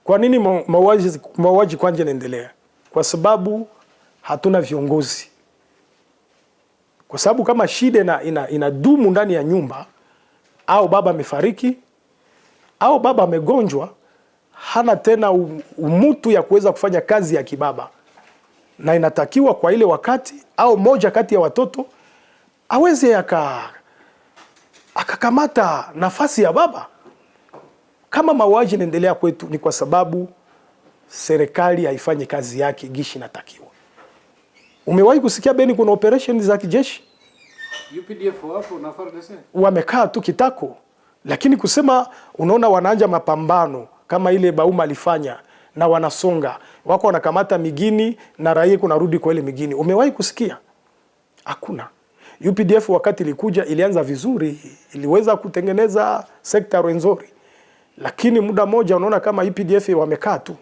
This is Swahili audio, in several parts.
Kwa nini mauaji kwanja yanaendelea? Kwa sababu hatuna viongozi. Kwa sababu kama shida inadumu ndani ya nyumba, au baba amefariki au baba amegonjwa, hana tena umutu ya kuweza kufanya kazi ya kibaba, na inatakiwa kwa ile wakati au moja kati ya watoto aweze akakamata nafasi ya baba. Kama mauaji yanaendelea kwetu ni kwa sababu serikali haifanyi kazi yake gishi natakiwa. Umewahi kusikia Beni kuna operation za kijeshi? UPDF wapo na FARDC wamekaa tu kitako, lakini kusema unaona wanaanja mapambano kama ile Bauma alifanya na wanasonga wako wanakamata migini na raia kunarudi kwa ile migini. Umewahi kusikia? Hakuna. UPDF wakati ilikuja ilianza vizuri, iliweza kutengeneza sekta Rwenzori, lakini muda moja unaona kama UPDF wamekaa tu.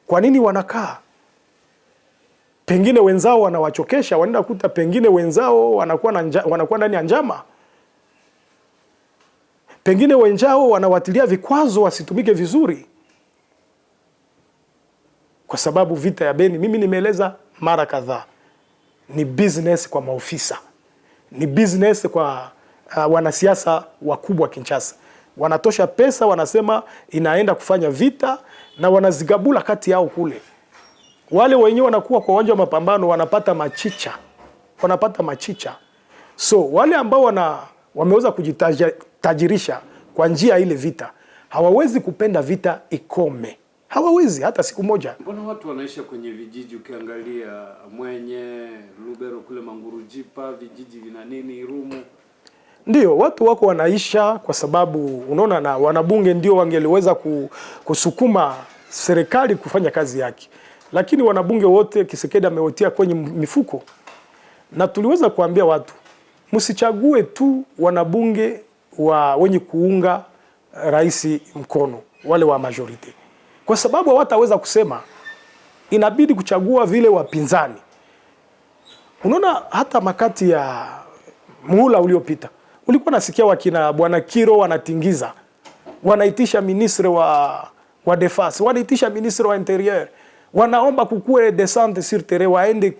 Kwa nini wanakaa? Pengine wenzao wanawachokesha, wanaenda kuta pengine wenzao wanakuwa ndani ya njama. Pengine wenzao wanawatilia vikwazo wasitumike vizuri. Kwa sababu vita ya Beni, mimi nimeeleza mara kadhaa, ni business kwa maofisa. Ni business kwa wanasiasa wakubwa Kinshasa. Wanatosha pesa, wanasema inaenda kufanya vita na wanazigabula kati yao kule. Wale wenyewe wanakuwa kwa uwanja wa mapambano wanapata machicha. So wale ambao wameweza kujitajirisha kwa njia ile vita, hawawezi kupenda vita ikome. Hawawezi hata siku moja. Mbona watu wanaisha kwenye vijiji? Ukiangalia Mwenye, Lubero kule Mangurujipa, vijiji vina nini, Irumu. Ndio, watu wako wanaisha kwa sababu unaona, na wanabunge ndio wangeliweza kusukuma serikali kufanya kazi yake. Lakini wanabunge wote Kisekedi ameotia kwenye mifuko. Na tuliweza kuambia watu, msichague tu wanabunge wenye kuunga rais mkono, wale wa majority. Kwa sababu hawataweza kusema, inabidi kuchagua vile wapinzani. Unaona hata makati ya muhula uliopita, ulikuwa nasikia wakina Bwana Kiro wanatingiza, wanaitisha ministre wa defense, wanaitisha ministre wa interieur, wanaomba kukue descente sur terrain, waende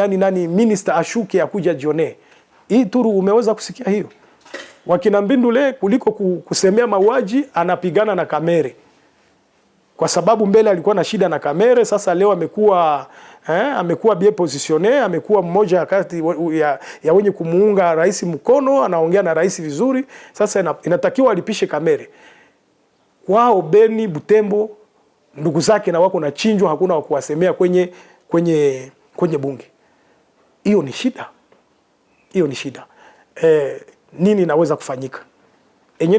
nani minister ashuke akuja jione. Hii turu umeweza kusikia hiyo? Wakina Mbindule kuliko kusemea mauaji anapigana na Kamere. Kwa sababu mbele alikuwa na shida na Kamere, sasa leo amekuwa bien positionné, amekuwa mmoja kati ya wenye kumuunga rais mkono, anaongea na rais vizuri. Sasa inatakiwa alipishe Kamere. Kwao Beni, Butembo, ndugu zake na wako na chinjwa, hakuna wa kuwasemea kwenye bunge. Hiyo ni shida. Hiyo ni shida. Nini naweza kufanyika?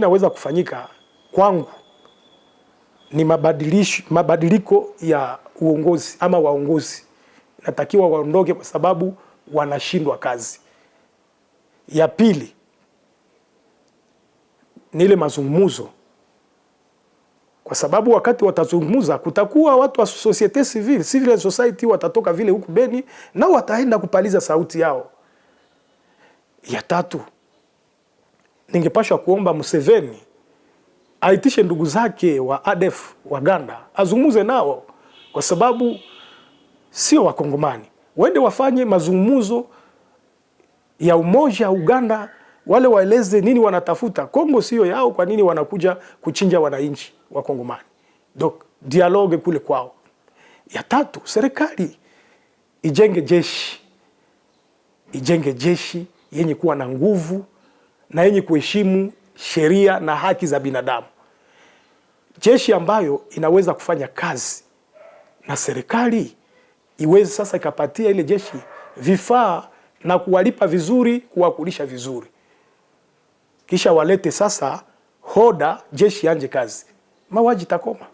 Naweza kufanyika kwangu ni mabadiliko ya uongozi ama waongozi. Natakiwa waondoke kwa sababu wanashindwa kazi. Ya pili ni ile mazungumzo. Kwa sababu wakati watazungumza kutakuwa watu wa societe civil society watatoka vile huku Beni na wataenda kupaliza sauti yao. Ya tatu, ningepashwa kuomba Museveni aitishe ndugu zake wa ADF Waganda, azungumuze nao kwa sababu sio Wakongomani. Wende wafanye mazungumzo ya umoja Uganda, wale waeleze nini wanatafuta. Kongo sio yao, kwa nini wanakuja kuchinja wananchi wa Kongomani? Donc dialogue kule kwao. Ya tatu, serikali ijenge jeshi yenye kuwa na nguvu na yenye kuheshimu sheria na haki za binadamu. Jeshi ambayo inaweza kufanya kazi na serikali iweze sasa ikapatia ile jeshi vifaa na kuwalipa vizuri, kuwakulisha vizuri. Kisha walete sasa hoda, jeshi anje kazi. Mauaji takoma.